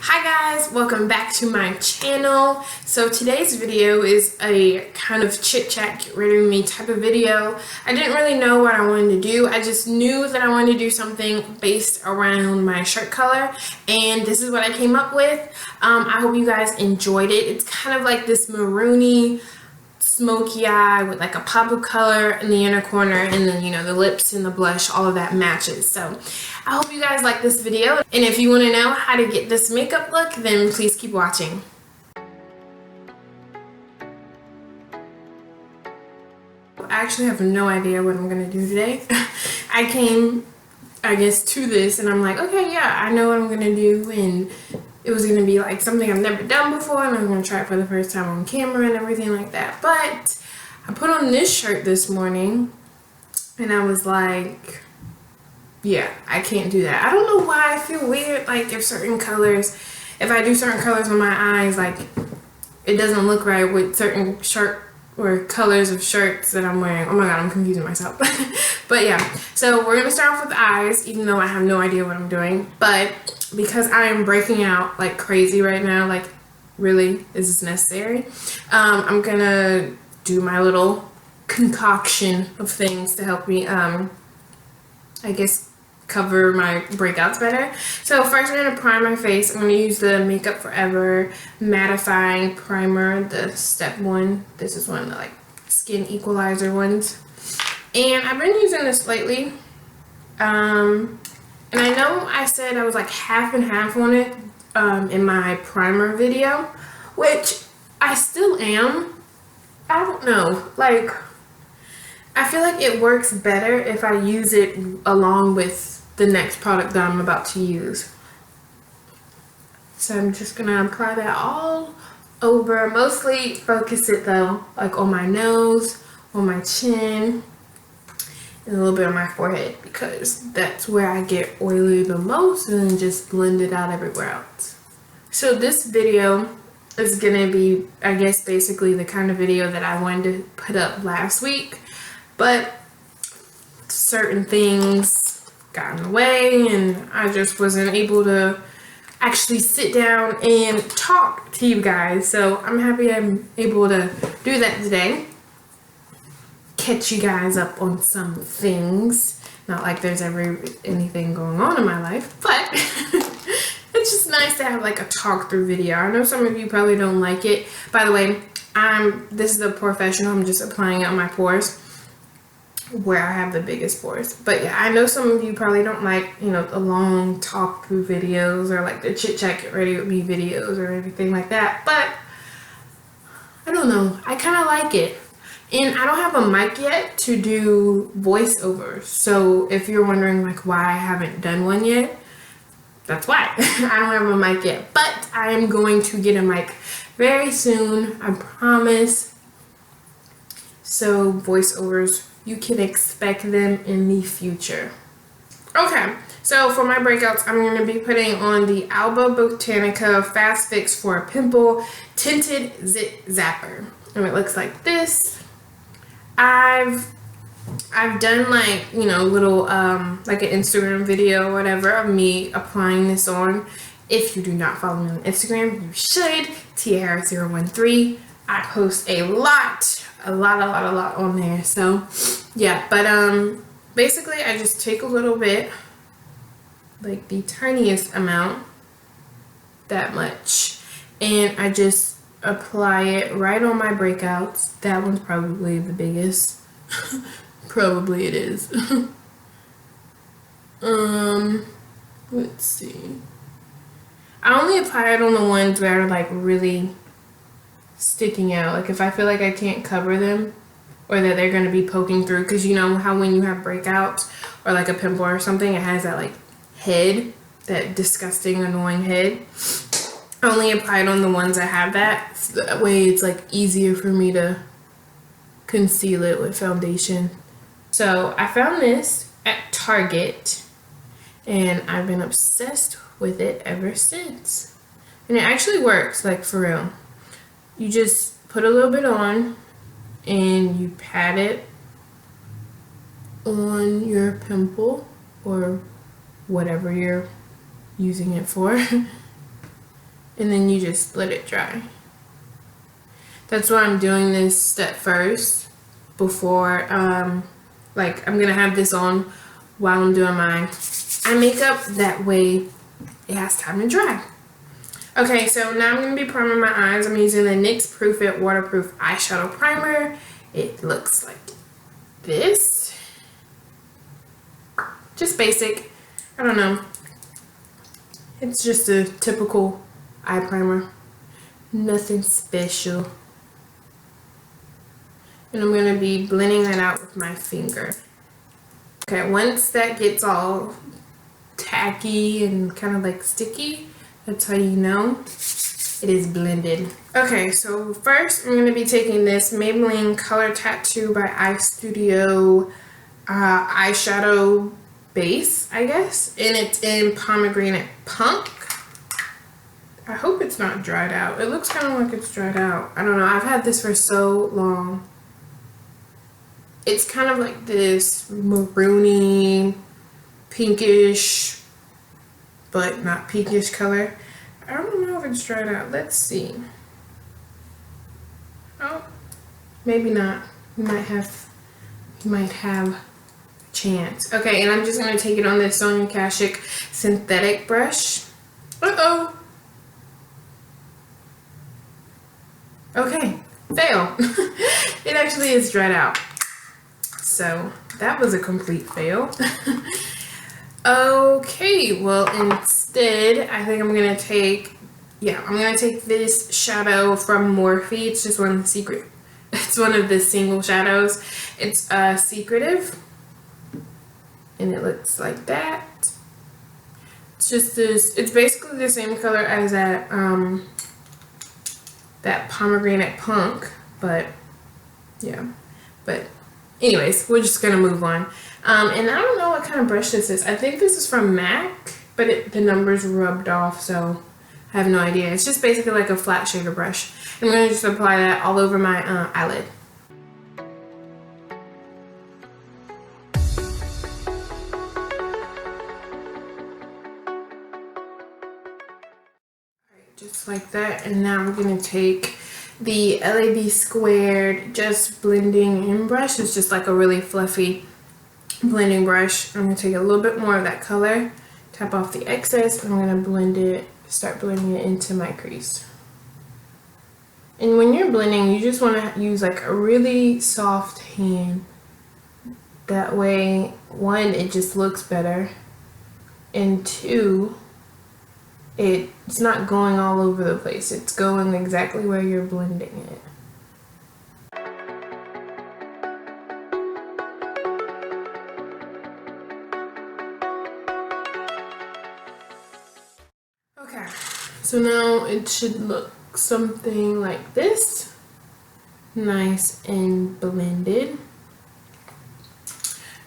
Hi guys, welcome back to my channel. So today's video is a kind of chit chat, get ready with me type of video. I didn't really know what I wanted to do. I just knew that I wanted to do something based around my shirt color, and this is what I came up with. I hope you guys enjoyed it. It's kind of like this maroony smoky eye with like a pop of color in the inner corner, and then the lips and the blush, all of that matches. So I hope you guys like this video, and if you want to know how to get this makeup look, then please keep watching. I actually have no idea what I'm gonna do today. I came, I guess, to this and I'm like, okay, yeah, I know what I'm gonna do, and it was going to be like something I've never done before, and I'm going to try it for the first time on camera and everything like that. But I put on this shirt this morning and I was like, yeah, I can't do that. I don't know why I feel weird, like if I do certain colors on my eyes, like it doesn't look right with certain shirt or colors of shirts that I'm wearing. Oh my god, I'm confusing myself. But yeah, so we're gonna start off with the eyes, even though I have no idea what I'm doing. But because I am breaking out like crazy right now, like really, is this necessary? I'm gonna do my little concoction of things to help me, I guess, cover my breakouts better. So first I'm going to prime my face. I'm going to use the Makeup Forever Mattifying Primer, the step one. This is one of the like skin equalizer ones. And I've been using this lately. And I know I said I was like half and half on it in my primer video, which I still am. I don't know. Like, I feel like it works better if I use it along with the next product that I'm about to use. So I'm just gonna apply that all over, mostly focus it though like on my nose, on my chin, and a little bit on my forehead, because that's where I get oily the most, and then just blend it out everywhere else. So this video is gonna be, I guess, basically the kind of video that I wanted to put up last week, but certain things got in the way and I just wasn't able to actually sit down and talk to you guys. So I'm happy I'm able to do that today. Catch you guys up on some things. Not like there's ever anything going on in my life, but it's just nice to have like a talk through video. I know some of you probably don't like it. By the way, this is the POREfessional. I'm just applying it on my pores, where I have the biggest pores. But yeah, I know some of you probably don't like, the long talk through videos, or like the chit chat get ready with me videos or everything like that. But I don't know, I kind of like it. And I don't have a mic yet to do voiceovers. So if you're wondering like why I haven't done one yet, that's why. I don't have a mic yet, but I am going to get a mic very soon, I promise. So voiceovers, you can expect them in the future. Okay, so for my breakouts, I'm going to be putting on the Alba Botanica Fast Fix for a Pimple Tinted Zapper. And it looks like this. I've done like, little, like an Instagram video or whatever of me applying this on. If you do not follow me on Instagram, you should. TiaHarris013. I post a lot on there. So yeah, but basically I just take a little bit, like the tiniest amount, that much, and I just apply it right on my breakouts. That one's probably the biggest. Probably it is. Let's see, I only apply it on the ones that are like really sticking out, like if I feel like I can't cover them, or that they're going to be poking through, because you know how when you have breakouts or like a pimple or something, it has that like head, that disgusting annoying head. I only apply it on the ones that have that, so that way it's like easier for me to conceal it with foundation. So I found this at Target and I've been obsessed with it ever since, and it actually works, like for real. You just put a little bit on and you pat it on your pimple or whatever you're using it for. and then you just let it dry. That's why I'm doing this step first before, like I'm gonna have this on while I'm doing my eye makeup. That way it has time to dry. Okay, so now I'm gonna be priming my eyes. I'm using the NYX Proof It Waterproof Eyeshadow Primer. It looks like this. Just basic. I don't know. It's just a typical eye primer. Nothing special. And I'm going to be blending that out with my finger. Okay, once that gets all tacky and kind of like sticky, that's how you know it is blended. Okay, so first I'm going to be taking this Maybelline Color Tattoo by Eye Studio eyeshadow base, I guess. And it's in Pomegranate Punk. I hope it's not dried out. It looks kind of like it's dried out. I don't know. I've had this for so long. It's kind of like this maroony, pinkish, but not pinkish color. I don't know if it's dried out. Let's see. Oh, maybe not. You might have a chance. Okay, and I'm just gonna take it on this Sonia Kashuk synthetic brush. Uh-oh. Okay, fail. It actually is dried out. So that was a complete fail. Okay, well instead I think I'm gonna take this shadow from Morphe. It's just one of the it's one of the single shadows. It's Secretive, and it looks like that. It's just this, it's basically the same color as that that Pomegranate Punk, but yeah. But anyways, we're just gonna move on. And I don't know what kind of brush this is. I think this is from MAC, but the number's rubbed off, so I have no idea. It's just basically like a flat shader brush. I'm gonna just apply that all over my eyelid. Just like that, and now I'm gonna take the LAB Squared Just Blending In brush. It's just like a really fluffy blending brush. I'm gonna take a little bit more of that color, tap off the excess, and I'm gonna blend it, start blending it into my crease. And when you're blending, you just want to use like a really soft hand. That way, one, it just looks better, and two, it's not going all over the place. It's going exactly where you're blending it. Okay, so now it should look something like this. Nice and blended.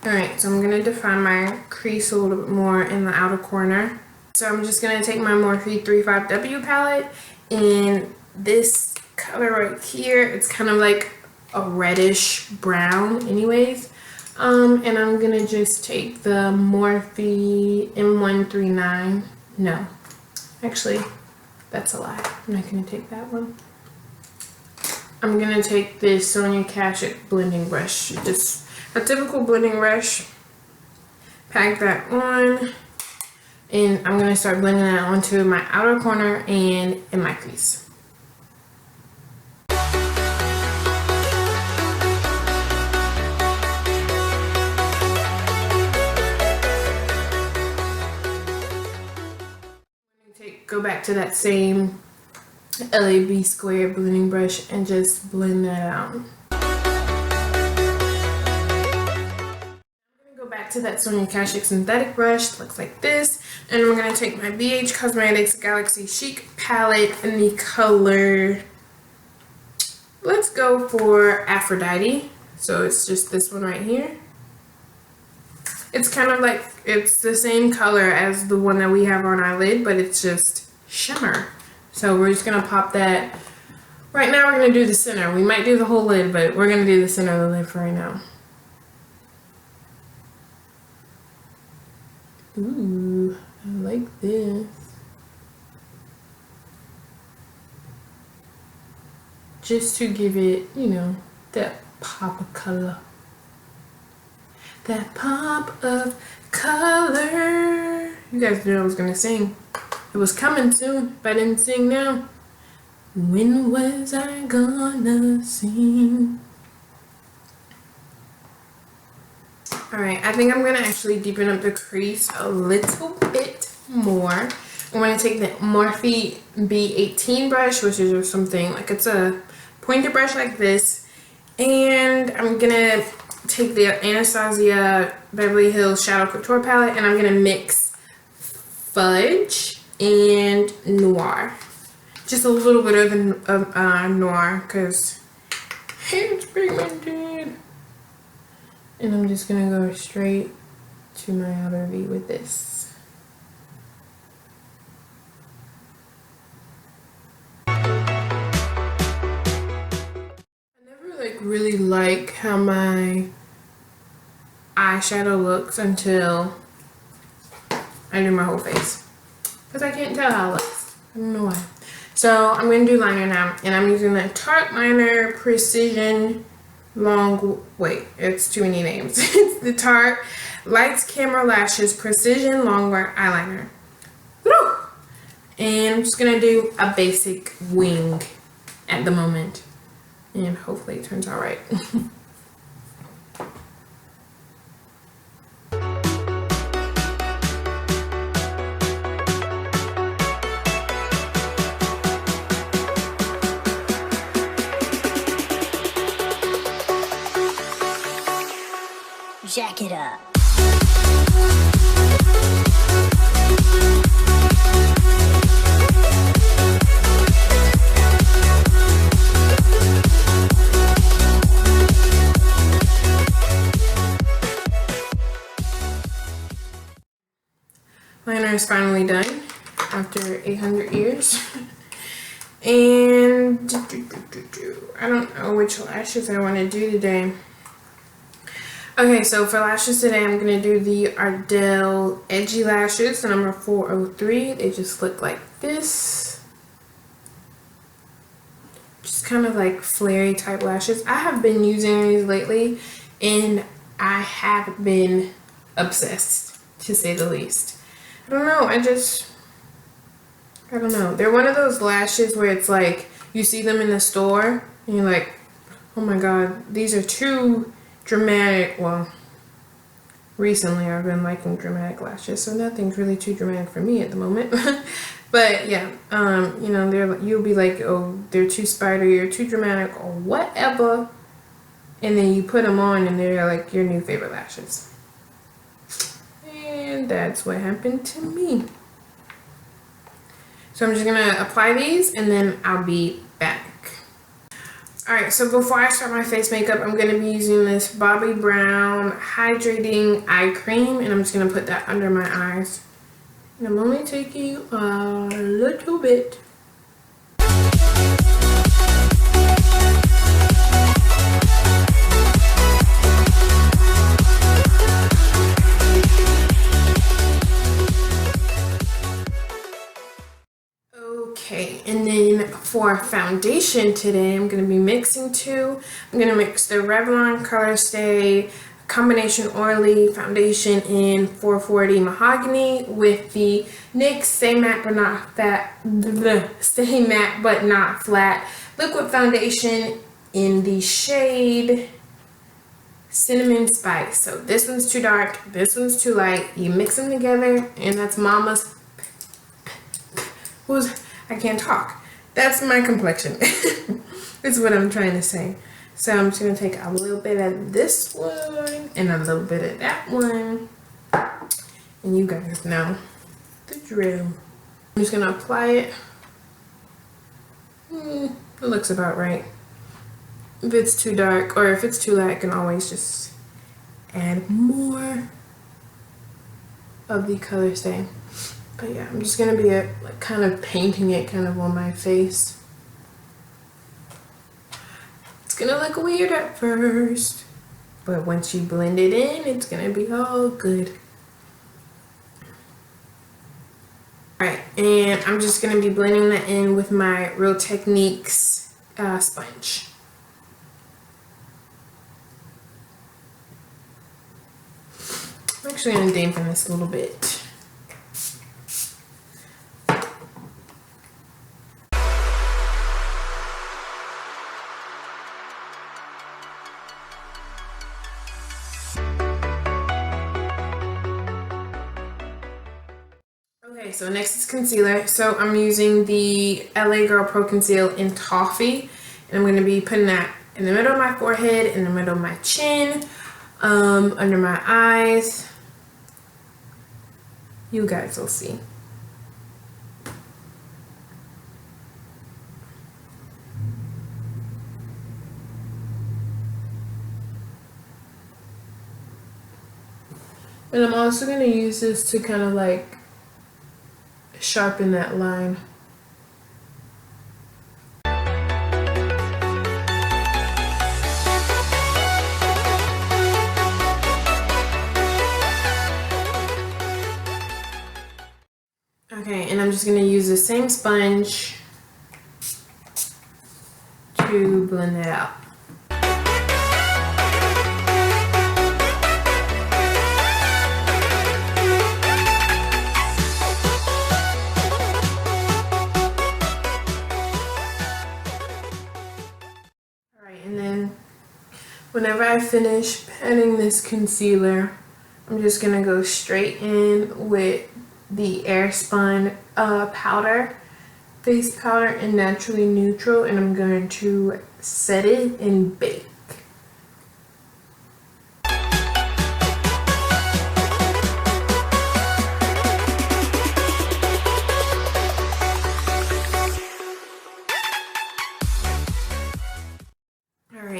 Alright, so I'm going to define my crease a little bit more in the outer corner. So I'm just going to take my Morphe 35W palette, and this color right here, it's kind of like a reddish brown anyways. And I'm going to just take the Morphe M139. No, actually, that's a lie. I'm not going to take that one. I'm going to take this Sonia Kashuk blending brush. Just a typical blending brush. Pack that on. And I'm going to start blending that onto my outer corner and in my crease. Go back to that same LAB Square blending brush and just blend that out. Back to that Sonia Kashuk synthetic brush, looks like this, and I'm going to take my BH Cosmetics Galaxy Chic palette in the color, let's go for Aphrodite. So it's just this one right here. It's kind of like, it's the same color as the one that we have on our lid, but it's just shimmer. So we're just going to pop that. Right now we're going to do the center. We might do the whole lid, but we're going to do the center of the lid for right now. Ooh, I like this. just to give it, you know, that pop of color. That pop of color. You guys knew I was gonna sing. It was coming soon, but I didn't sing now. When was I gonna sing? Alright, I think I'm gonna actually deepen up the crease a little bit more. I'm gonna take the Morphe B18 brush, which is something like it's a pointed brush like this, and I'm gonna take the Anastasia Beverly Hills Shadow Couture palette, and I'm gonna mix Fudge and Noir. Just a little bit of Noir because it's pigmented. And I'm just gonna go straight to my outer V with this. I never really like how my eyeshadow looks until I do my whole face, because I can't tell how it looks. I don't know why. So I'm going to do liner now, and I'm using the Tarte Liner Precision it's too many names. It's the Tarte Lights Camera Lashes Precision Longwear Eyeliner. Woo! And I'm just going to do a basic wing at the moment, and hopefully it turns out right. Jack it up. Liner is finally done after 800 years. And I don't know which lashes I want to do today. Okay, so for lashes today, I'm going to do the Ardell Edgy lashes, the number 403. They just look like this. Just kind of like flary type lashes. I have been using these lately, and I have been obsessed, to say the least. I don't know, I don't know. They're one of those lashes where it's like, you see them in the store, and you're like, oh my god, these are too dramatic. Well, recently I've been liking dramatic lashes, so nothing's really too dramatic for me at the moment. But yeah, you know, you'll be like, oh, they're too spidery or too dramatic or whatever, and then you put them on and they're like your new favorite lashes. And that's what happened to me. So I'm just gonna apply these and then I'll be back. Alright, so before I start my face makeup, I'm going to be using this Bobbi Brown Hydrating Eye Cream, and I'm just going to put that under my eyes. And I'm only taking a little bit. Okay, and then for foundation today, I'm going to be mixing two. I'm going to mix the Revlon Colorstay Combination Oily Foundation in 440 Mahogany with the NYX Stay Matte But Not Stay Matte But Not Flat Liquid Foundation in the shade Cinnamon Spice. So this one's too dark, this one's too light. You mix them together, and that's Mama's... I can't talk. That's my complexion. Is what I'm trying to say. So I'm just going to take a little bit of this one and a little bit of that one. And you guys know the drill. I'm just going to apply it. It looks about right. If it's too dark or if it's too light, I can always just add more of the Colorstay. But yeah, I'm just going to be like kind of painting it kind of on my face. It's going to look weird at first, but once you blend it in, it's going to be all good. Alright, and I'm just going to be blending that in with my Real Techniques sponge. I'm actually going to dampen this a little bit. Okay, so next is concealer. So I'm using the LA Girl Pro Conceal in Toffee, and I'm going to be putting that in the middle of my forehead, in the middle of my chin, under my eyes. You guys will see. And I'm also going to use this to kind of like sharpen that line. Okay, and I'm just going to use the same sponge to blend it out. Whenever I finish patting this concealer, I'm just going to go straight in with the Airspun powder, face powder in Naturally Neutral, and I'm going to set it and bake.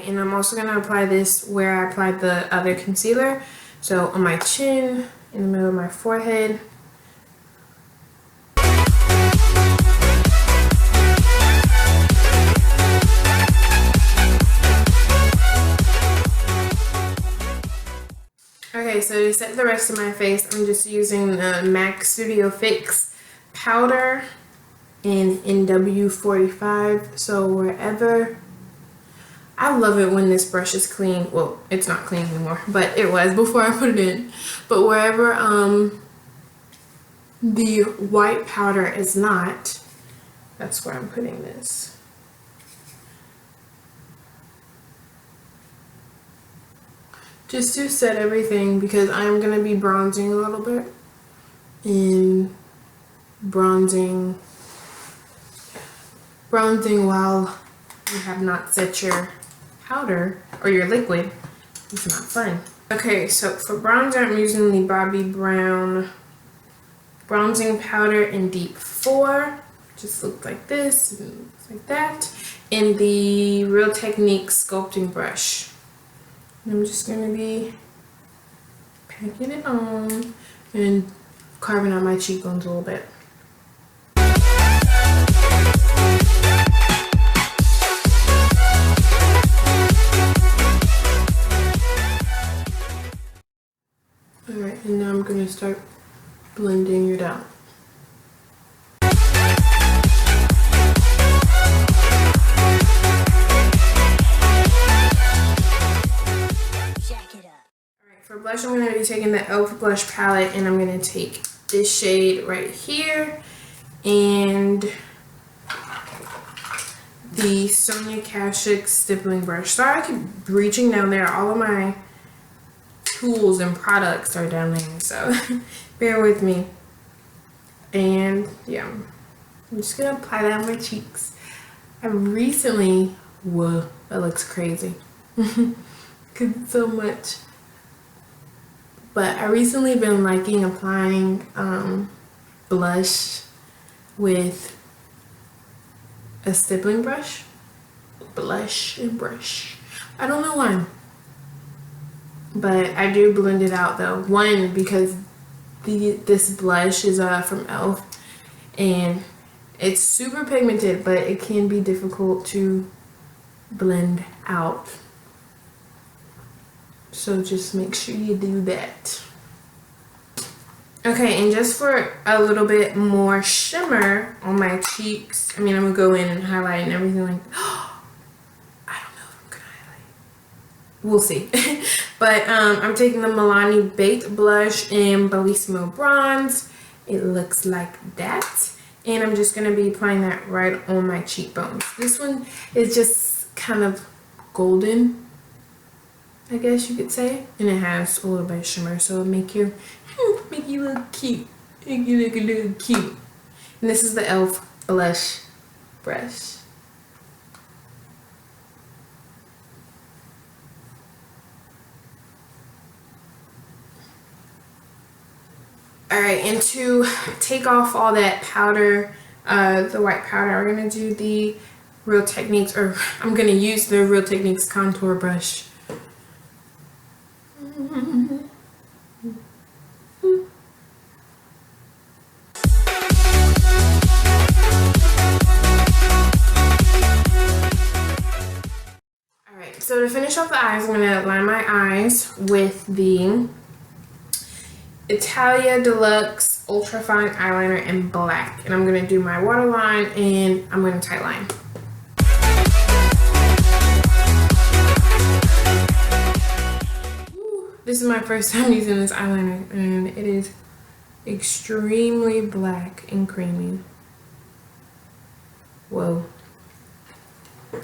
And I'm also going to apply this where I applied the other concealer. So on my chin, in the middle of my forehead. Okay, so to set the rest of my face, I'm just using the MAC Studio Fix powder in NW45. So wherever... I love it when this brush is clean. Well, it's not clean anymore, but it was before I put it in. But wherever the white powder is not, that's where I'm putting this. Just to set everything, because I'm going to be bronzing a little bit. And bronzing while you have not set your powder or your liquid is not fun. Okay, so for bronzer, I'm using the Bobbi Brown bronzing powder in Deep 4. Just looks like this, and looks like that. And the Real Technique sculpting brush. And I'm just going to be packing it on and carving out my cheekbones a little bit. Alright, and now I'm going to start blending it out. Alright, for blush, I'm going to be taking the e.l.f. blush palette, and I'm going to take this shade right here and the Sonia Kashuk stippling brush. Sorry I keep reaching down there. All of my tools and products are down there, so bear with me. And yeah, I'm just gonna apply that on my cheeks. I recently, whoa, that looks crazy because it's so much, but I recently been liking applying blush with a stippling brush. Blush and brush, I don't know why. But I do blend it out though. One, because this blush is from e.l.f. and it's super pigmented, but it can be difficult to blend out. So just make sure you do that. Okay, and just for a little bit more shimmer on my cheeks, I mean, I'm gonna go in and highlight and everything like that. we'll see. But I'm taking the Milani Baked Blush in Bellisimo Bronze. It looks like that. And I'm just going to be applying that right on my cheekbones. This one is just kind of golden, I guess you could say. And it has a little bit of shimmer, so it'll make you look cute. Make you look a little cute. And this is the e.l.f. blush brush. Alright, and to take off all that powder, the white powder, we're going to do the Real Techniques, or I'm going to use the Real Techniques contour brush. Alright, so to finish off the eyes, I'm going to line my eyes with the Italia Deluxe Ultra Fine Eyeliner in black. And I'm going to do my waterline and I'm going to tightline. This is my first time using this eyeliner and it is extremely black and creamy. Whoa.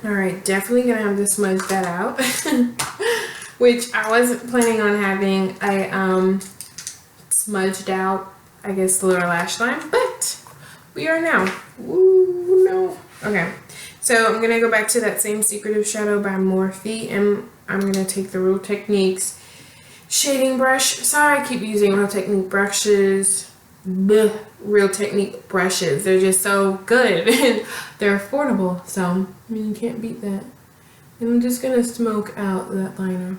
Alright, definitely going to have to smudge that out. Which I wasn't planning on having. I smudged out, I guess, the lower lash line, but we are now. Ooh, no. Okay, so I'm gonna go back to that same Secretive shadow by Morphe, and I'm gonna take the Real Techniques shading brush. Sorry, I keep using Real Technique brushes. Blech. Real Technique brushes. They're just so good and they're affordable. So, I mean, you can't beat that. And I'm just gonna smoke out that liner.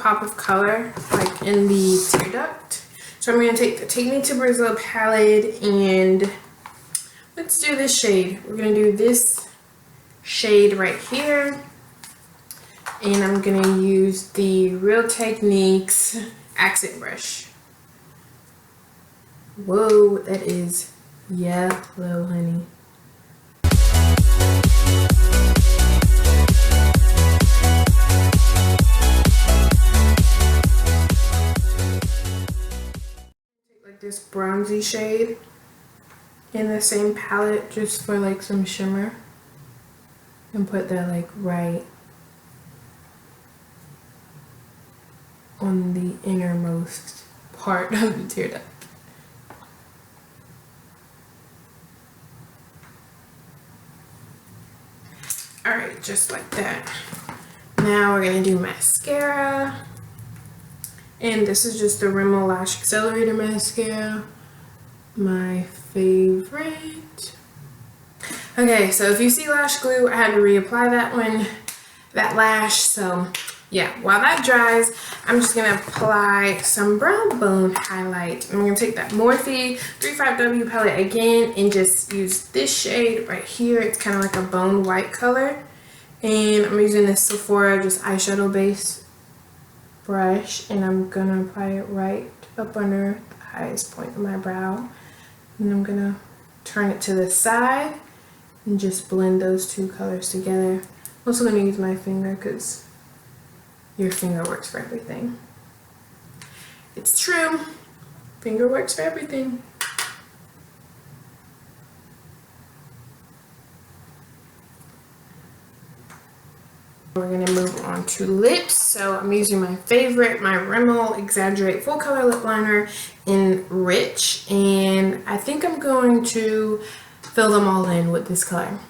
Pop of color like in the tear duct, so I'm going to take the Take Me to Brazil palette and let's do this shade. We're going to do this shade right here, and I'm going to use the Real Techniques accent brush. Whoa, that is yellow, honey. This bronzy shade in the same palette just for like some shimmer, and put that like right on the innermost part of the tear duct. Alright, just like that. Now we're gonna do mascara. And this is just the Rimmel Lash Accelerator Mascara, my favorite. Okay, so if you see lash glue, I had to reapply that lash. So yeah, while that dries, I'm just gonna apply some brown bone highlight. I'm gonna take that Morphe 35W palette again and just use this shade right here. It's kind of like a bone white color. And I'm using this Sephora just eyeshadow base brush, and I'm gonna apply it right up under the highest point of my brow, and I'm gonna turn it to the side and just blend those two colors together. I'm also gonna use my finger because your finger works for everything. It's true, finger works for everything. We're going to move on to lips. So I'm using my favorite, my Rimmel Exaggerate Full Color Lip Liner in Rich. And I think I'm going to fill them all in with this color.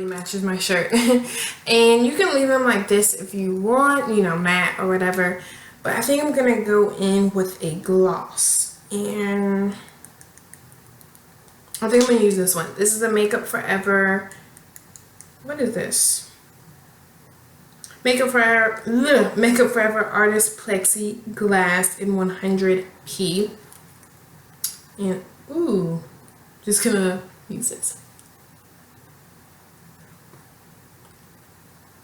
Matches my shirt. And you can leave them like this if you want, you know, matte or whatever, but I think I'm gonna go in with a gloss, and I think I'm gonna use this one. This is the Makeup Forever, what is this, Makeup Forever Artist Plexiglass in 100p. And ooh, just gonna use this.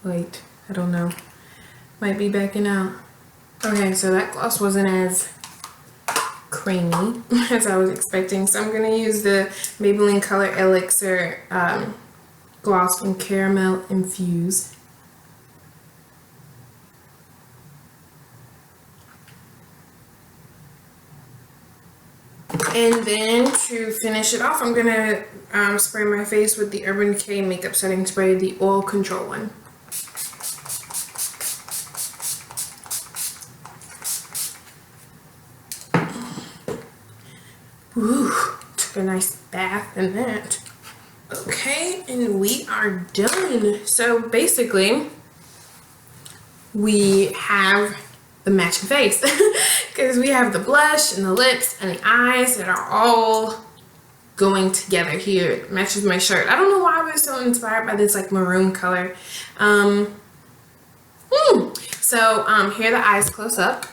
Wait, I don't know. Might be backing out. Okay, so that gloss wasn't as creamy as I was expecting. So I'm gonna use the Maybelline Color Elixir gloss in Caramel Infused. And then to finish it off, I'm gonna spray my face with the Urban Decay Makeup Setting Spray, the Oil Control one. Ooh, took a nice bath in that. Okay, and we are done. So basically, we have the matching face because we have the blush and the lips and the eyes that are all going together here. It matches my shirt. I don't know why I was so inspired by this like maroon color. So here are the eyes close up.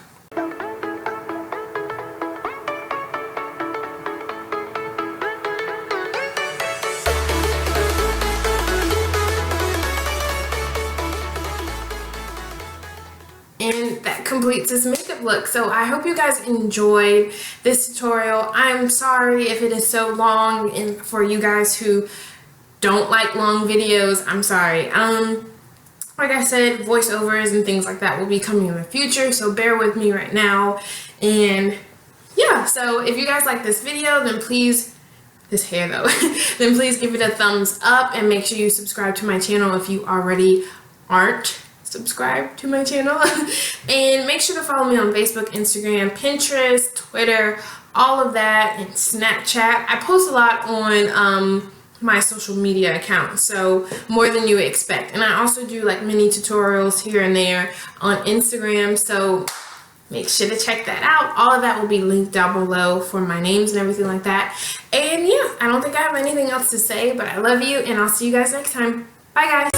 And that completes this makeup look. So I hope you guys enjoyed this tutorial. I'm sorry if it is so long, and for you guys who don't like long videos, I'm sorry. Like I said, voiceovers and things like that will be coming in the future, so bear with me right now. And yeah, so if you guys like this video, then please, this hair though, then please give it a thumbs up and make sure you subscribe to my channel if you already aren't subscribe to my channel. And make sure to follow me on Facebook, Instagram, Pinterest, Twitter, all of that, and Snapchat. I post a lot on my social media accounts, so more than you would expect. And I also do like mini tutorials here and there on Instagram, so make sure to check that out. All of that will be linked down below for my names and everything like that. And yeah, I don't think I have anything else to say, but I love you, and I'll see you guys next time. Bye guys.